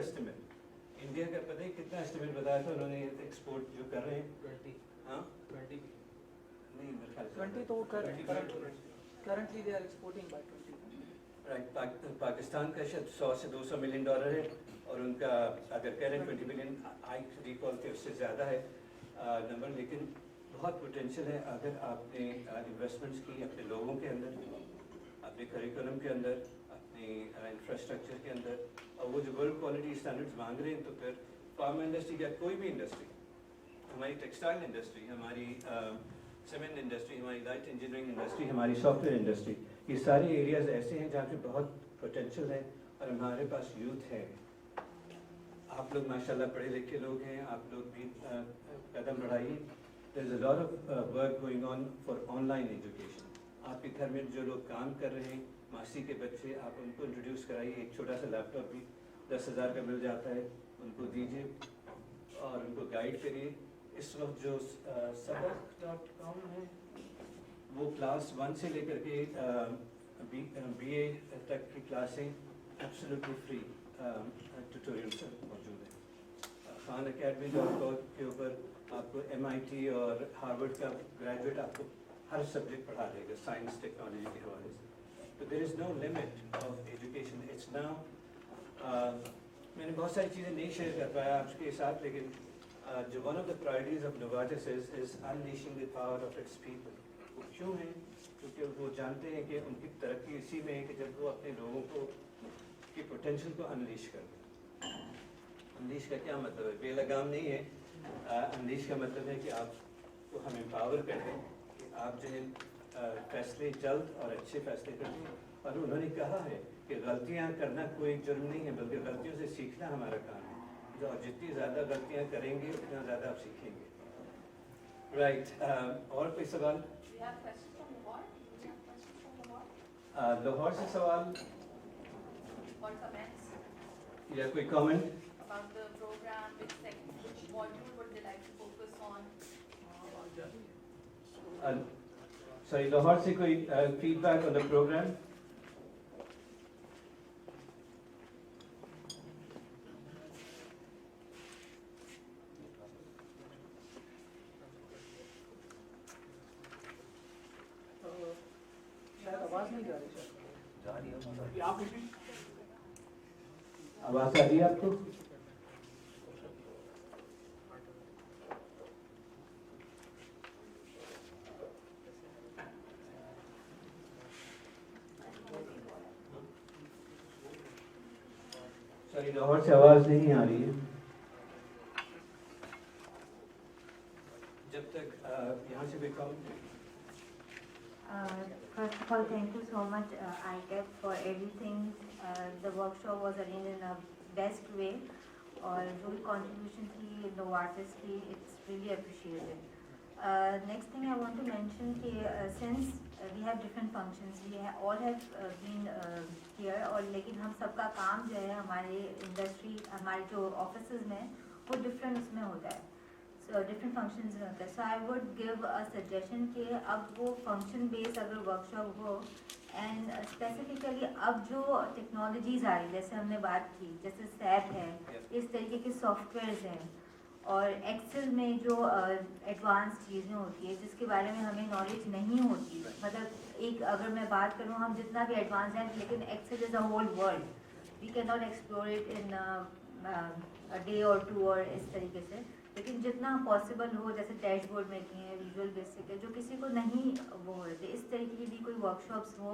Estimate India का पता है कितना एस्टिमेट बताया था उन्होंने एक्सपोर्ट जो कर रहे हैं 20 हाँ 20 नहीं मेरे ख्याल से 20 तो currently they are exporting by 20. Right Pakistan का शायद 100 से 200 मिलियन डॉलर है और उनका अगर कह रहे हैं 20 मिलियन आई रिकॉल के उससे ज़्यादा है नंबर, लेकिन बहुत पोटेंशियल है अगर आपने इन्वेस्टमेंट्स की अपने लोगों के अंदर, अपने करिकुलम के अंदर, अपने इंफ्रास्ट्रक्चर के अंदर, और वो जो वर्ल्ड क्वालिटी स्टैंडर्ड्स मांग रहे हैं, तो फिर फार्मा इंडस्ट्री या कोई भी इंडस्ट्री, हमारी टेक्सटाइल इंडस्ट्री, हमारी सीमेंट इंडस्ट्री, हमारी लाइट इंजीनियरिंग इंडस्ट्री, हमारी सॉफ्टवेयर इंडस्ट्री, ये सारे एरियाज ऐसे हैं जहाँ पे बहुत पोटेंशियल है और हमारे पास यूथ है। आप लोग माशाल्लाह पढ़े लिखे लोग हैं, आप लोग भी कदम बढ़ाइए। There is a lot of work going on for online education. आपके घर में जो लोग काम कर रहे हैं, मासी के बच्चे, आप उनको इंट्रोड्यूस कराइए। एक छोटा सा लैपटॉप भी 10,000 का मिल जाता है, उनको दीजिए और उनको गाइड करिए। इस वक्त जो sabak.com है वो क्लास 1 से लेकर के BA तक की क्लासें एब्सोल्युटली फ्री ट्यूटोरियल मौजूद है। khanacademy.com के ऊपर आपको MIT और हार्वर्ड का ग्रेजुएट आपको हर सब्जेक्ट पढ़ा देगा साइंस टेक्नोलॉजी के हवाले से। तो there is no limit of education. It's now मैंने बहुत सारी चीज़ें नहीं शेयर कर पाया आपके साथ, लेकिन जो one of the priorities of Novartis is unleashing the power of its people. वो क्यों है? क्योंकि वो जानते हैं कि उनकी तरक्की इसी में है कि जब वो अपने लोगों को की पोटेंशियल को अनलीश कर दें। अनलीश का क्या मतलब है? बेलगाम नहीं है। अनलीश का मतलब है कि आपको हम एम्पावर कर दें कि आप जो है फैसले जल्द और अच्छे फैसले करें। और उन्होंने कहा है कि गलतियाँ करना कोई जुर्म नहीं है, बल्कि गलतियों से सीखना हमारा काम है। और जितनी ज़्यादा गलतियाँ करेंगे उतना ज़्यादा आप सीखेंगे। राइट, और कोई सवाल? लाहौर से सवाल या कोई comment? About the program, which module would they like to focus on? Sorry, Lahore से कोई feedback on the program? शायद आवाज नहीं जा रही। आवाज आ रही है आपको? सॉरी, लाहौर से आवाज नहीं आ रही है। जब तक यहाँ से भी कम। First of all, thank you so much, ICAP, for everything. The workshop was arranged in a best way, और जो भी contribution थी Novartis की, it's really appreciated. Next thing I want to mention कि since we have different functions, we all have been here, और लेकिन हम सबका काम जो है हमारे इंडस्ट्री, हमारे जो ऑफिसेज में, वो डिफरेंट उसमें होता है, डिफरेंट फंक्शंस में होता है। So I would give a suggestion कि अब वो फंक्शन बेस्ड अगर वर्कशॉप हो, एंड स्पेसिफिकली अब जो टेक्नोलॉजीज आ रही, जैसे हमने बात की, जैसे सैप है, इस तरीके के सॉफ्टवेयर्स हैं, और एक्सेल में जो एडवांस चीज़ें होती है जिसके बारे में हमें नॉलेज नहीं होती। मतलब एक अगर मैं बात करूँ, हम जितना भी एडवांस हैं, लेकिन excel is a whole world, we can not explore it in a day और 2 और इस तरीके से। लेकिन जितना पॉसिबल हो, जैसे डैशबोर्ड मेकिंग है, विजुअल बेसिक है, जो किसी को नहीं वो होते, इस तरीके की भी कोई वर्कशॉप्स हो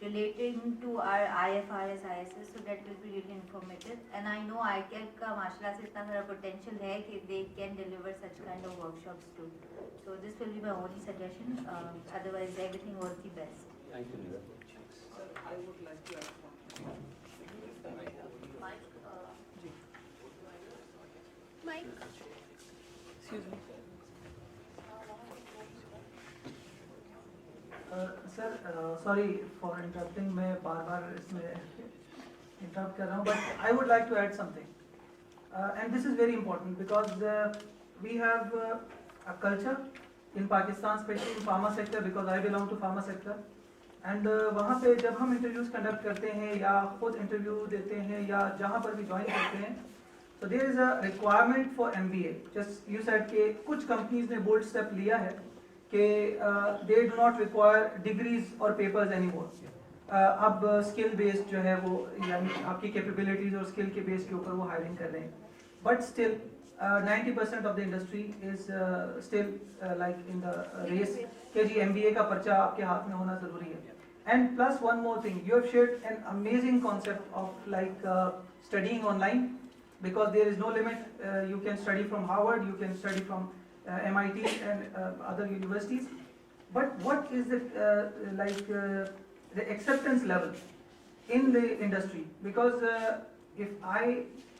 relating to our IFRS ISS, so that will be really informative. And I know ICAP का माशाल्लाह से इतना सारा पोटेंशियल है कि they can deliver such kind of workshops too. So this will be my only suggestion, otherwise everything was the best. Thank you, Nida. Sir, I would like to add something. Mike. Excuse me. Sir, sorry for interrupting. मैं बार-बार इसमें interrupt कर रहा हूँ, but I would like to add something, and this is very important because we have a culture in Pakistan, especially in pharma sector, because I belong to pharma sector. And वहाँ पे जब हम interviews conduct करते हैं या खुद interview देते हैं या जहाँ पर भी ज्वाइन करते हैं, तो there is a requirement for MBA. Just you said कि कुछ कंपनीज ने बोल्ड स्टेप लिया है कि they do not require degrees और पेपर्स एनीमोर. अब स्किल बेस्ड जो है वो, यानी आपकी कैपेबिलिटीज और स्किल के बेस के ऊपर वो हायरिंग कर रहे हैं. But still 90% of the industry is still like in the race कि जी MBA का पर्चा आपके हाथ में होना जरूरी है. And plus one more thing, you have shared an amazing concept of like studying online, because there is no limit. You can study from Harvard, you can study from MIT and other universities. But what is the acceptance level in the industry? Because if I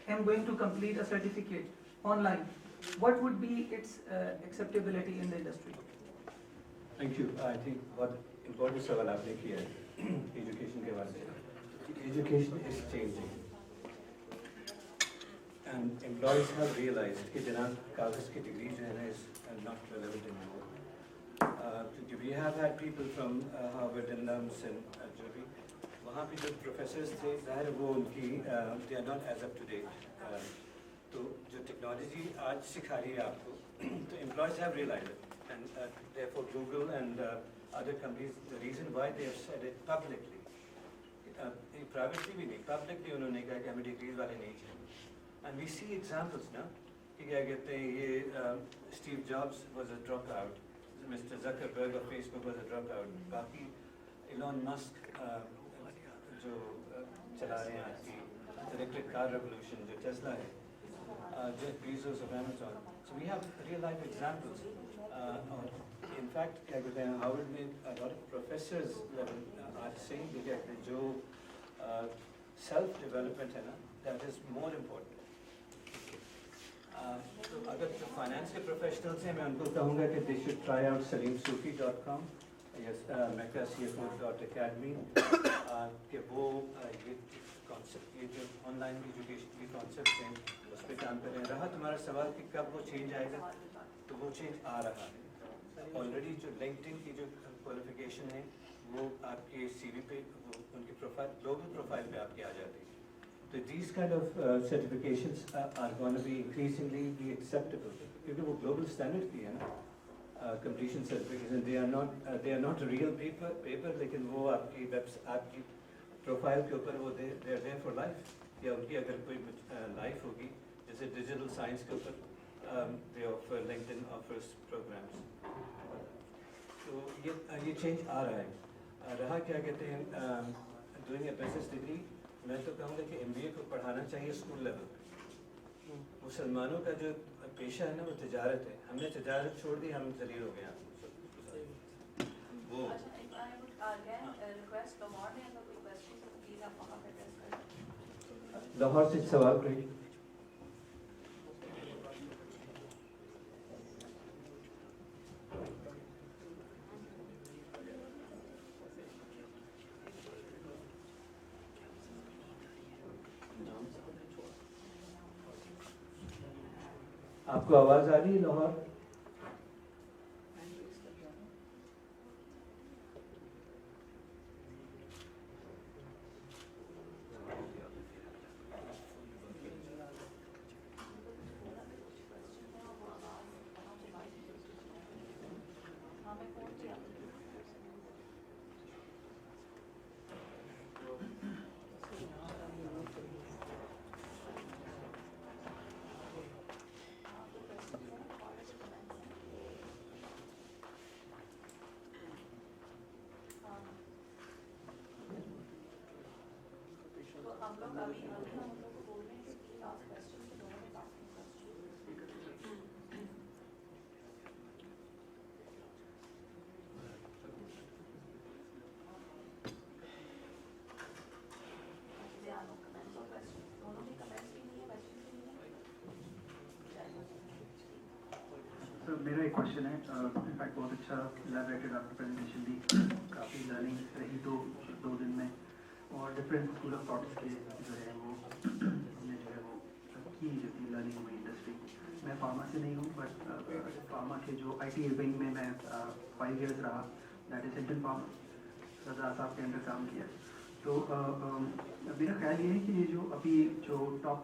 am going to complete a certificate online, what would be its acceptability in the industry? Thank you. I think बहुत important सवाल आपने किया है education के बारे में. Education is changing, and employees have realized कि बिना कागज की डिग्री जो है ना is not relevant anymore. क्योंकि we have had people from Harvard and LUMS and जो भी वहाँ पे जो प्रोफेसर्स थे, ज़ाहिर वो उनकी they are not as up to date. तो जो टेक्नोलॉजी आज सिखा रही है आपको, तो employees have realized it. And therefore Google and other companies, the reason why they have said it publicly, privately भी नहीं, publicly उन्होंने कहा कि हमें डिग्रीज वाले नहीं चाहिए. And we see examples ना कि क्या कहते हैं ये Steve Jobs was a dropout, Mr. Zuckerberg of Facebook was a dropout, बाकी Elon Musk जो चला रहे हैं आज की electric car revolution जो Tesla है, Jeff Bezos of Amazon. So we have real life examples. और in fact क्या कहते हैं हार्वर्ड में a lot of professors are saying that जो self development है ना, that is more important. तो अगर जो फाइनेंस के प्रोफेशनल्स हैं, मैं उनको कहूँगा कि they should try out salimsufi.com, yes, mecca.cfo.academy, कि वो ये कॉन्सेप्ट, ये जो ऑनलाइन एजुकेशन की कॉन्सेप्ट हैं उस पर काम करें. रहा तुम्हारा सवाल कि कब वो चेंज आएगा, तो वो चेंज आ रहा है. ऑलरेडी जो लिंक्डइन की जो क्वालिफिकेशन है वो आपके CV पे, वो उनकी प्रोफाइल, ग्लोबल प्रोफाइल पे आपकी आ जाती है. तो these kind of certifications are going to be increasingly be acceptable, क्योंकि वो ग्लोबल स्टैंडर्ड की है ना completion certification. They are not real paper, लेकिन वो आपकी आपकी प्रोफाइल के ऊपर वो they are there for life. या उनकी अगर कोई लाइफ होगी, जैसे डिजिटल साइंस के ऊपर they offer, LinkedIn offers programs. तो ये चेंज आ रहा है. रहा क्या कहते हैं doing a business degree, मैं तो कहूँगा कि MBA को पढ़ाना चाहिए स्कूल लेवल पे. मुसलमानों का जो पेशा है ना वो तिजारत है. हमने तिजारत छोड़ दी, हम जलील हो गए हैं. वो लाहौर से सवाल करें. आपको आवाज आ रही है लाहौर? सर मेरा एक क्वेश्चन है. इनफैक्ट बहुत अच्छा इलैबोरेटेड आपकी प्रेजेंटेशन दी, काफ़ी लर्निंग रही दो दिन में, और डिफरेंट स्कूल ऑफ थॉट्स के जो है वो हमने जो है वो की जो थी लर्निंग में इंडस्ट्री. मैं फार्मा से नहीं हूँ, बट फार्मा के जो IT विंग में मैं 5 years रहा, दैट इज इंडियन फार्मा. रजा साहब के अंडर काम किया। तो मेरा ख्याल ये है कि ये जो अभी जो टॉप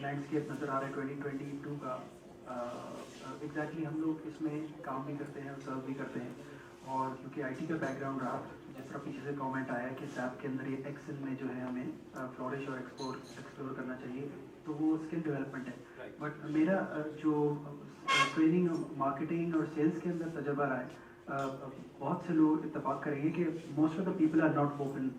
लैंडस्केप नज़र आ रहा है 2022 का, एग्जैक्टली हम लोग इसमें काम भी करते हैं और सर्व भी करते हैं। और क्योंकि आईटी का बैकग्राउंड रहा, जिस तरह पीछे से कमेंट आया कि सैप के अंदर ये एक्सेल में जो है हमें फ्लोरिश और एक्सप्लोर करना चाहिए, तो वो स्किल डेवलपमेंट है। बट मेरा जो ट्रेनिंग, मार्केटिंग और सेल्स के अंदर तजर्बा रहा है, बहुत से लोग इत्तेफाक करेंगे कि most of the people are not open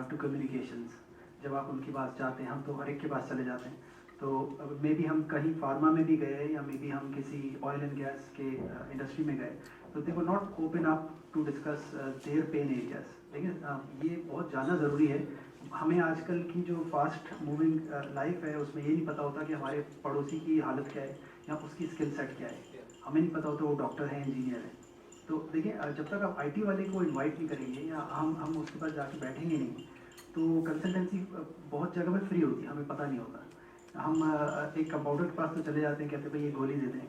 to communications. जब आप उनके पास जाते हैं, हम तो हर एक के पास चले जाते हैं, तो मे बी हम कहीं फार्मा में भी गए या मे बी हम किसी ऑयल एंड गैस के इंडस्ट्री में गए, तो दे वो not open up to discuss their pain areas. लेकिन ये बहुत जानना ज़रूरी है। हमें आजकल की जो फास्ट मूविंग लाइफ है, उसमें ये नहीं पता होता कि हमारे पड़ोसी की हालत क्या है या उसकी स्किल सेट क्या है। हमें नहीं पता होता वो डॉक्टर है, इंजीनियर है। तो देखिए, जब तक आप आईटी वाले को इनवाइट नहीं करेंगे या हम उसके पास जाके बैठेंगे नहीं, तो कंसल्टेंसी बहुत जगह पे फ्री होती है, हमें पता नहीं होता। हम एक कंपाउंडर के पास तो चले जाते हैं, कहते हैं भाई ये गोली दे दें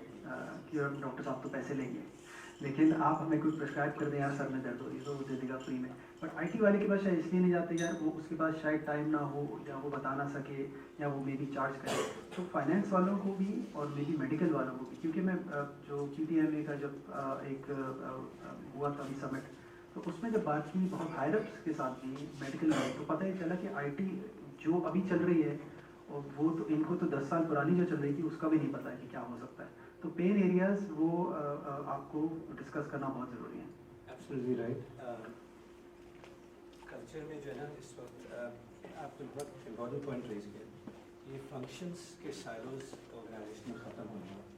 कि डॉक्टर साहब तो पैसे लेंगे, लेकिन आप हमें कुछ प्रिस्क्राइब कर दें, यार सर में दर्द हो रही है, तो वो दे देगा फ्री में। बट आईटी वाले के पास शायद इसलिए नहीं जाते यार, वो उसके पास शायद टाइम ना हो या वो बता ना सके या वो मे बी चार्ज करे। तो फाइनेंस वालों को भी और मे बी मेडिकल वालों को भी, क्योंकि मैं जो QTMA का जब एक हुआ था अभी समिट, तो उसमें जब बात की बहुत हायरअप्स के साथ भी मेडिकल में, तो पता ही चला कि आईटी जो अभी चल रही है, और वो तो इनको तो 10 साल पुरानी जो चल रही थी उसका भी नहीं पता है कि क्या हो सकता है। तो पेन एरियाज वो आपको डिस्कस करना बहुत ज़रूरी है। Absolutely right. कल्चर में जो है ना, इस वक्त आपने बहुत इम्पोर्टेंट पॉइंट रेज किया, ये फंक्शंस के साइलोज ऑर्गेनाइजेशन में ख़त्म होने वाला,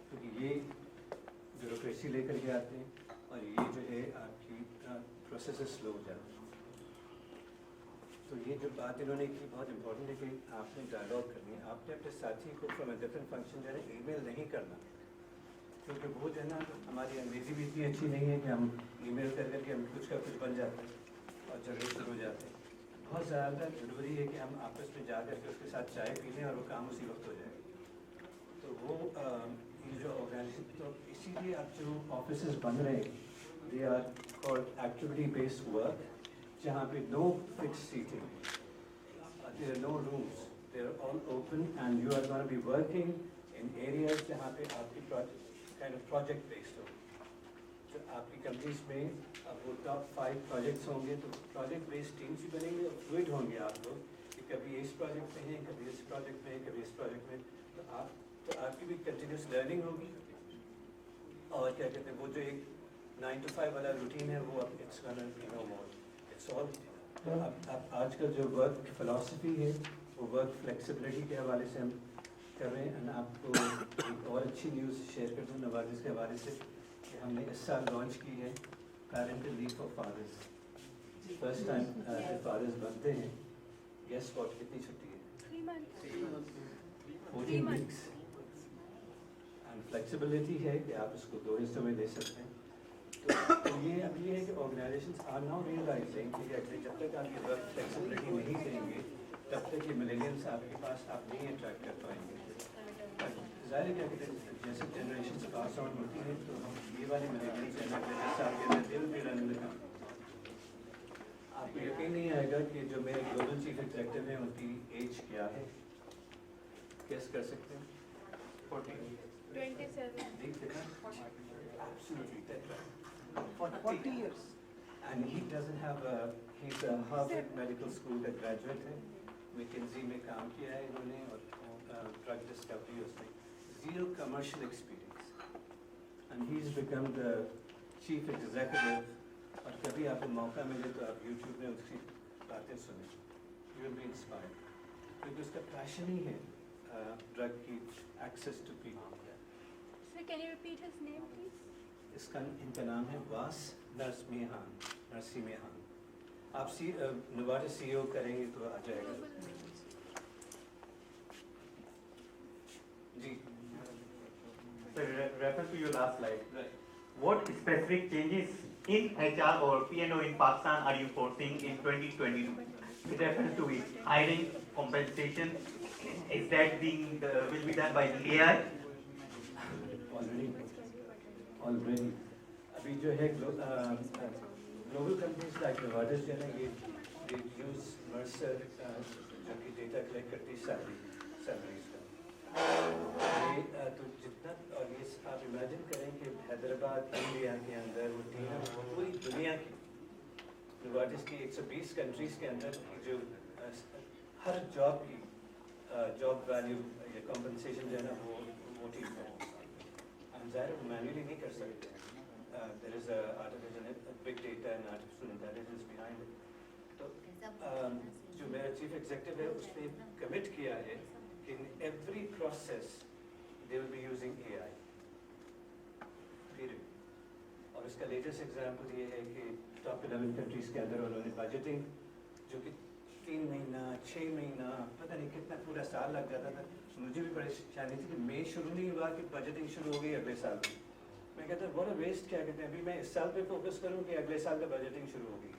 क्योंकि ये ब्यूरोक्रेसी लेकर के आते हैं और ये जो है आपकी प्रोसेस स्लो हो जाते हैं। तो ये जो बात इन्होंने की बहुत इंपॉर्टेंट है कि आपने डायलॉग करनी है, आपने अपने साथी को फ्रॉम अ डिफरेंट फंक्शन जो है ईमेल नहीं करना, क्योंकि वो जो है ना, हमारी अंग्रेजी भी इतनी अच्छी नहीं है कि हम ईमेल कर करके हम कुछ का कुछ बन जाते हैं और झगड़े शुरू हो जाते हैं। बहुत ज़्यादा ज़रूरी है कि हम आपस में जा करके उसके साथ चाय पी लें और वो काम उसी वक्त हो जाए। तो वो ये जो ऑर्गेनाइजेशन, तो इसीलिए अब जो ऑफिस बन रहे हैं, they are called activity based work, जहाँ पे no fix seating, there are no rooms, they are all open and you are gonna be working in areas जहाँ पे आपकी काइंड ऑफ प्रोजेक्ट बेस्ड हो। तो आपकी कंपनीज में अब वो टॉप 5 प्रोजेक्ट्स होंगे, तो प्रोजेक्ट बेस्ड टीम्स भी बनेंगे और फ्लूइड होंगे आप लोग, कि कभी इस प्रोजेक्ट में हैं, कभी इस प्रोजेक्ट में हैं, कभी इस प्रोजेक्ट में। तो आपकी भी कंटिन्यूस लर्निंग होगी। और क्या कहते हैं, वो जो एक 9 to 5 वाला रूटीन है, वो अब it's gonna be no more, it's all. तो अब आजकल जो वर्क फिलॉसफी है, वो वर्क फ्लेक्सिबिलिटी के हवाले से हम कर रहे हैं। एंड आपको एक और अच्छी न्यूज़ शेयर कर दूँ नवाजिश के हवाले से, कि हमने इस साल लॉन्च की है parental leave for fathers. First time जब फादर्स बनते हैं, गेस व्हाट, कितनी छुट्टी है? 3 months. 14 वीक्स। एंड फ्लेक्सिबिलिटी है कि आप इसको 2 हिस्सों में दे सकते हैं। तो ये अब ये है कि ऑर्गेनाइजेशंस आर नाउ रियलाइजिंग कि actually जब तक आप ये वर्क फ्लेक्सिबिलिटी नहीं देंगे, तब तक ये मिलेनियल्स आपके पास आप नहीं अट्रैक्ट कर पाएंगे। ज़ाहिर है क्या कहते हैं, जैसे जनरेशन पास आउट होती है, तो हम ये वाले मिलेनियल्स हैं, 10 साल के अंदर दिल भी रन का। आपको यकीन नहीं आएगा कि जो मेरे ग्लोबल चीफ एग्जीक्यूटिव हैं, उनकी एज क्या है? गेस कर सकते हैं? 27. देख देखा? Absolutely, that's right. 40 years. And he doesn't have a, he's a Harvard Medical School का graduate है, McKinsey में काम किया है इन्होंने, और drug discovery उसमें, zero commercial experience, and he's become the chief executive। और कभी आपको मौका मिले तो आप YouTube में उसकी बातें सुनें, you will be inspired, क्योंकि उसका passion ही है drug की access to people। Sir, can you repeat his name, please? इनका नाम है वास नरसिम्हान। आप नोवार्टिस CEO करेंगे तो आ जाएगा जी। So, refer to your last slide. What specific changes in HR or P&O in Pakistan are you foreseeing in 2022? With reference to it, hiring, compensation, is that will be done by the AI? Already अभी जो है global companies like Novartis जो है ना ये they use Mercer जो कि data collect करती है salaries का। ये तो जितना और ये आप इमेजिन करें कि हैदराबाद इंडिया के अंदर वो टीम पूरी दुनिया की नोवार्टिस की 120 कंट्रीज़ के अंदर जो हर जॉब की जॉब वैल्यू या कॉम्पनसेशन जो है ना वो टीम है। हम ज़ाहिर है मैन्युअली नहीं कर सकते। There is artificial big data and artificial intelligence behind it. तो जो मेरा चीफ एग्जीक्यूटिव है उसने कमिट किया है in every process they will be using AI. Period. और इसका लेटेस्ट एग्जाम्पल ये है कि टॉप 11 कंट्रीज के अंदर उन्होंने बजटिंग जो कि 3 महीना 6 महीना पता नहीं कितना पूरा साल लग जाता था। मुझे भी परेशानी थी कि मई शुरू नहीं हुआ कि बजटिंग शुरू हो गई अगले साल में। मैं कहता बहुत वेस्ट क्या कहते हैं अभी मैं इस साल पे फोकस करूँ कि अगले साल का बजटिंग शुरू हो गई।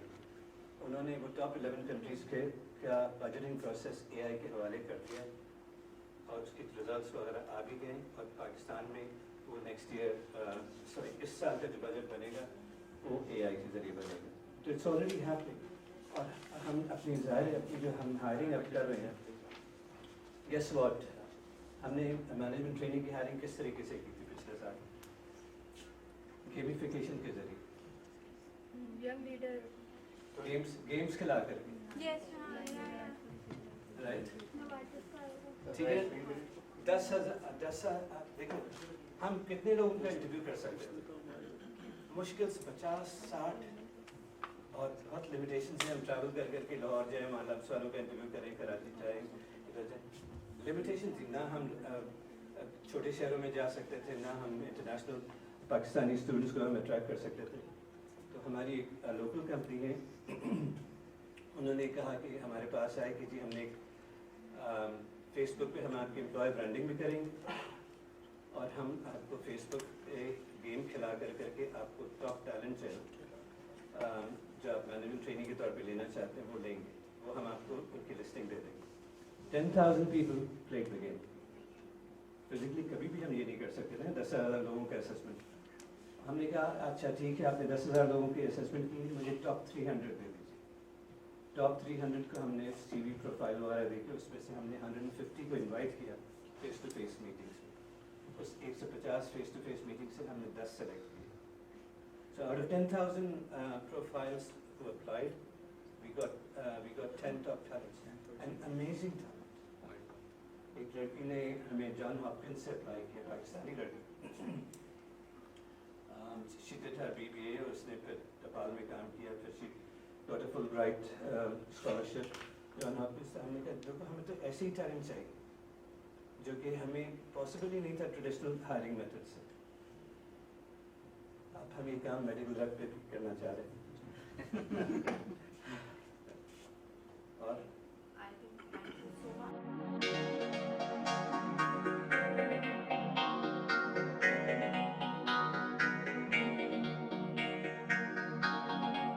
उन्होंने वो टॉप 11 कंट्रीज के का बजटिंग प्रोसेस AI के हवाले कर दिया और उसके रिजल्ट्स वगैरह आ भी गए और पाकिस्तान में वो नेक्स्ट ईयर सॉरी इस साल का जो बजट बनेगा वो AI के ज़रिए बनेगा। तो इट्स ऑलरेडी हैपनिंग और हम अपनी ज़ाहिर अपनी जो हम हायरिंग अब कर रहे हैं गेस व्हाट हमने मैनेजमेंट ट्रेनिंग की हायरिंग किस तरीके से की थी पिछले साल गेमिफिकेशन के ज़रिए Young leader. गेम्स खिला करके Yes. राइट ठीक है 10,000 देखो हम कितने लोगों का इंटरव्यू कर सकते हैं मुश्किल से 50-60 और बहुत लिमिटेशन से हम ट्रैवल कर करके लाहौर जाए वहाँ लफ्स वालों का इंटरव्यू करें कराची जाए इधर जाए लिमिटेशन थी ना हम छोटे शहरों में जा सकते थे ना हम इंटरनेशनल पाकिस्तानी स्टूडेंट्स को हम अट्रैक्ट कर सकते थे। तो हमारी एक लोकल कंपनी है उन्होंने कहा कि हमारे पास आए कि जी हमने एक फेसबुक पे हम आपकी एम्प्लॉय ब्रांडिंग भी करेंगे और हम आपको फेसबुक पे गेम खिला करके आपको टॉप टैलेंट है जो आप मैनेजमेंट ट्रेनिंग के तौर पे लेना चाहते हैं वो लेंगे वो हम आपको उनकी लिस्टिंग दे देंगे। 10,000 people played the game. Physically कभी भी हम ये नहीं कर सकते ना 10,000 लोगों का असेसमेंट। हमने कहा अच्छा ठीक है आपने 10,000 लोगों की असेसमेंट की मुझे टॉप 300 दे दीजिए। टॉप 300 को हमने CV प्रोफाइल वगैरह देखे उसमें से हमने 150 को इनवाइट किया फेस टू फेस मीटिंग्स में। उस 150 फेस टू फेस मीटिंग से हमने 10 सेलेक्ट किए। So out of 10,000 profiles who applied, we got 10 top talents, an amazing talent. एक लड़की ने हमें जॉन हॉपकिंस से अप्लाई किया पाकिस्तानी लड़की। She did her BBA और उसने फिर नेपाल में काम किया फिर she got a Fulbright scholarship John Hopkins से। हमने कहा देखो हमें तो ऐसे ही टैलेंट चाहिए जो कि हमें पॉसिबल ही नहीं था ट्रेडिशनल हायरिंग मेथड से। अब हम ये काम मेडिकल रैप पे भी करना चाह रहे हैं